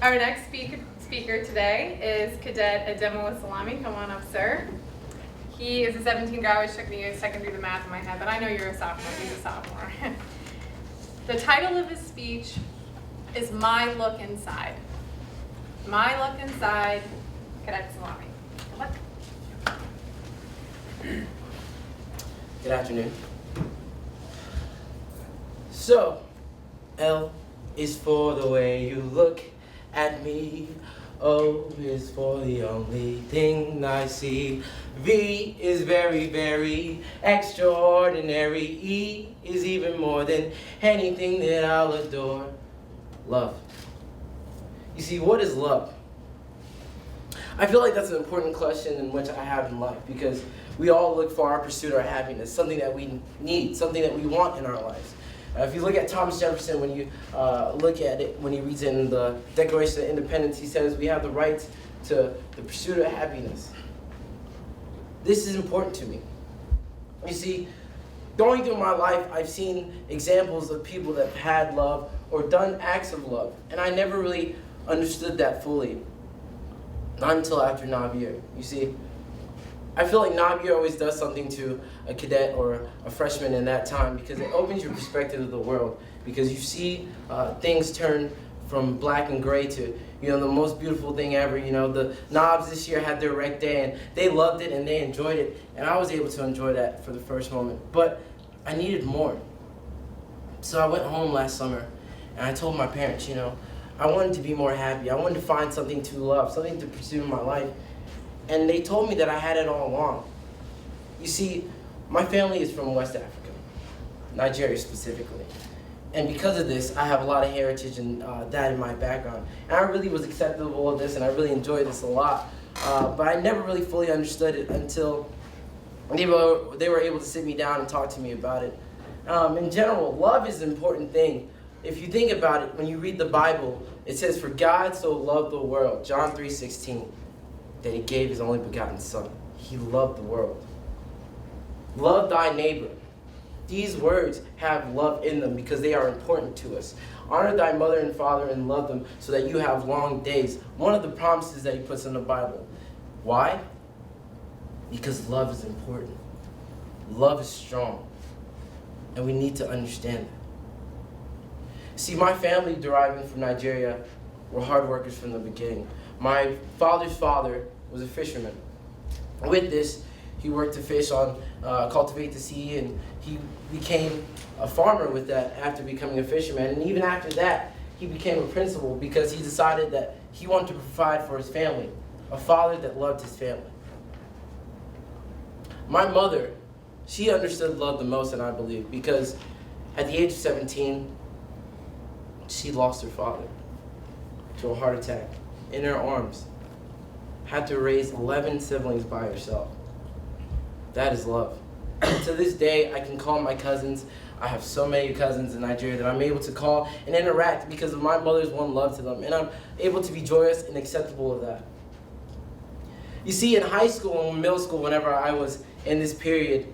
Our next speaker today is Cadet Ademola Salami. Come on up, sir. He is a 17 graduate. It took me a second to do the math in my head, but I know you're a sophomore. He's a sophomore. The title of his speech is My Look Inside. My Look Inside, Cadet Salami. Good luck. Good afternoon. So, L is for the way you look at me. O is for the only thing I see. V is very, very extraordinary. E is even more than anything that I'll adore. Love. You see, what is love? I feel like that's an important question in which I have in life, because we all look for our pursuit of happiness, something that we need, something that we want in our lives. If you look at Thomas Jefferson, when you look at it, when he reads in the Declaration of Independence, he says we have the right to the pursuit of happiness. This is important to me. You see, going through my life, I've seen examples of people that have had love or done acts of love, and I never really understood that fully. Not until after Navier. You see, I feel like Navier always does something to a cadet or a freshman in that time, because it opens your perspective of the world, because you see things turn from black and gray to, the most beautiful thing ever. The Knobs this year had their rec day, and they loved it and they enjoyed it, and I was able to enjoy that for the first moment, but I needed more. So I went home last summer and I told my parents, I wanted to be more happy. I wanted to find something to love, something to pursue in my life. And they told me that I had it all along. You see, my family is from West Africa, Nigeria specifically. And because of this, I have a lot of heritage and that in my background. And I really was acceptable of this, and I really enjoyed this a lot. But I never really fully understood it until they were able to sit me down and talk to me about it. In general, love is an important thing. If you think about it, when you read the Bible, it says, "For God so loved the world," John 3:16, that he gave his only begotten Son. He loved the world. Love thy neighbor. These words have love in them because they are important to us. Honor thy mother and father and love them so that you have long days. One of the promises that he puts in the Bible. Why? Because love is important. Love is strong. And we need to understand that. See, my family deriving from Nigeria were hard workers from the beginning. My father's father was a fisherman. With this, he worked to fish on, cultivate the sea, and he became a farmer with that after becoming a fisherman. And even after that, he became a principal because he decided that he wanted to provide for his family, a father that loved his family. My mother, she understood love the most, and I believe, because at the age of 17, she lost her father to a heart attack in her arms. Had to raise 11 siblings by herself. That is love. And to this day, I can call my cousins. I have so many cousins in Nigeria that I'm able to call and interact because of my mother's one love to them. And I'm able to be joyous and acceptable of that. You see, in high school and middle school, whenever I was in this period,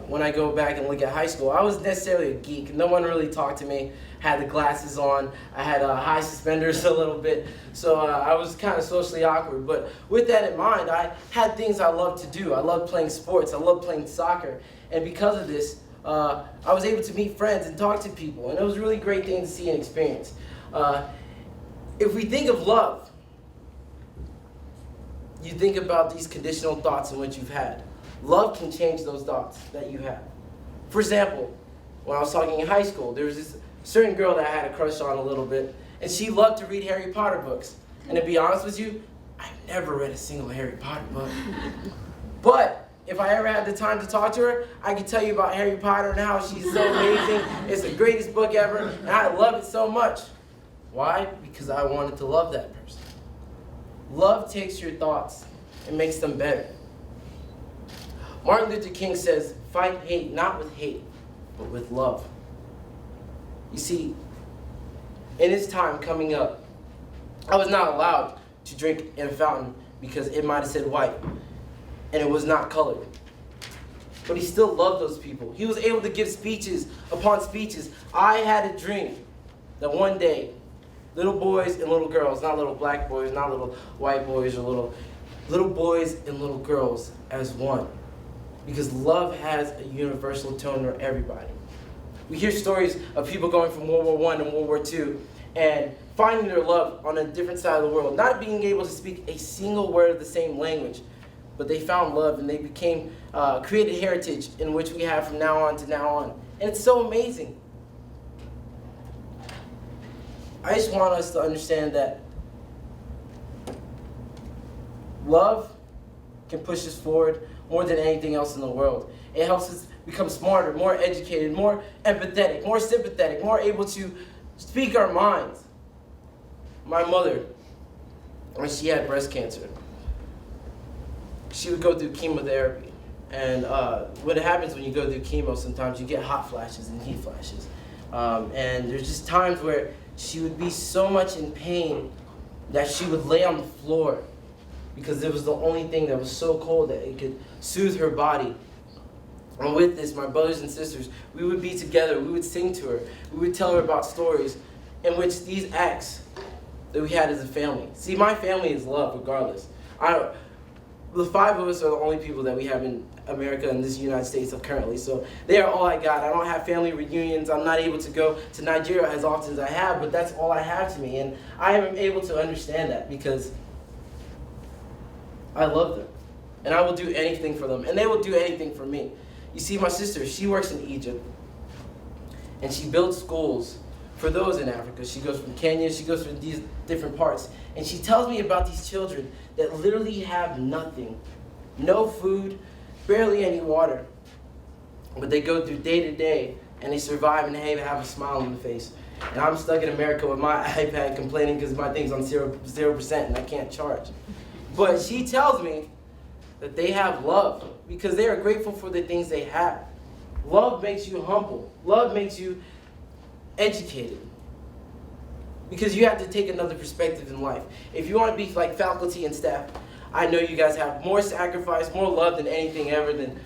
when I go back and look at high school, I was necessarily a geek. No one really talked to me. Had the glasses on. I had high suspenders a little bit, so I was kind of socially awkward. But with that in mind, I had things I loved to do. I loved playing sports. I loved playing soccer. And because of this, I was able to meet friends and talk to people. And it was a really great thing to see and experience. If we think of love, you think about these conditional thoughts in which you've had. Love can change those thoughts that you have. For example, when I was talking in high school, there was this certain girl that I had a crush on a little bit, and she loved to read Harry Potter books. And to be honest with you, I've never read a single Harry Potter book. But if I ever had the time to talk to her, I could tell you about Harry Potter and how she's so amazing. It's the greatest book ever, and I love it so much. Why? Because I wanted to love that person. Love takes your thoughts and makes them better. Martin Luther King says, "Fight hate, not with hate, but with love." You see, in his time coming up, I was not allowed to drink in a fountain because it might have said white, and it was not colored. But he still loved those people. He was able to give speeches upon speeches. I had a dream that one day Little boys and little girls, not little black boys, not little white boys, or little boys and little girls as one. Because love has a universal tone for everybody. We hear stories of people going from World War I to World War II and finding their love on a different side of the world, not being able to speak a single word of the same language, but they found love and they became created heritage in which we have from now on to now on. And it's so amazing. I just want us to understand that love can push us forward more than anything else in the world. It helps us become smarter, more educated, more empathetic, more sympathetic, more able to speak our minds. My mother, when she had breast cancer, she would go through chemotherapy. And what happens when you go through chemo, sometimes you get hot flashes and heat flashes. And there's just times where she would be so much in pain that she would lay on the floor because it was the only thing that was so cold that it could soothe her body. And with this, my brothers and sisters, we would be together, we would sing to her, we would tell her about stories in which these acts that we had as a family. See, my family is love regardless. The five of us are the only people that we have in America and this United States currently, so they are all I got. I don't have family reunions. I'm not able to go to Nigeria as often as I have, but that's all I have to me, and I am able to understand that because I love them, and I will do anything for them, and they will do anything for me. You see, my sister, she works in Egypt, and she builds schools for those in Africa. She goes from Kenya, she goes from these different parts, and she tells me about these children that literally have nothing. No food, barely any water. But they go through day to day, and they survive and they have a smile on their face. And I'm stuck in America with my iPad complaining because my thing's on 0% and I can't charge. But she tells me that they have love because they are grateful for the things they have. Love makes you humble. Love makes you educated. Because you have to take another perspective in life. If you want to be like faculty and staff, I know you guys have more sacrifice, more love than anything ever than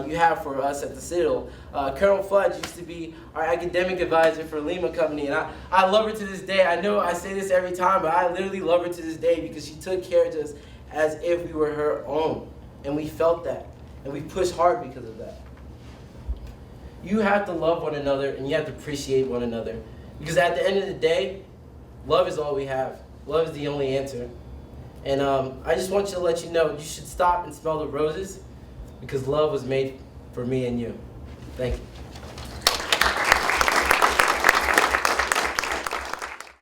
you have for us at the Citadel. Colonel Fudge used to be our academic advisor for Lima Company, and I love her to this day. I know I say this every time, but I literally love her to this day because she took care of us as if we were her own. And we felt that, and we pushed hard because of that. You have to love one another, and you have to appreciate one another. Because at the end of the day, love is all we have. Love is the only answer. And I just want you to let you know, you should stop and smell the roses because love was made for me and you. Thank you.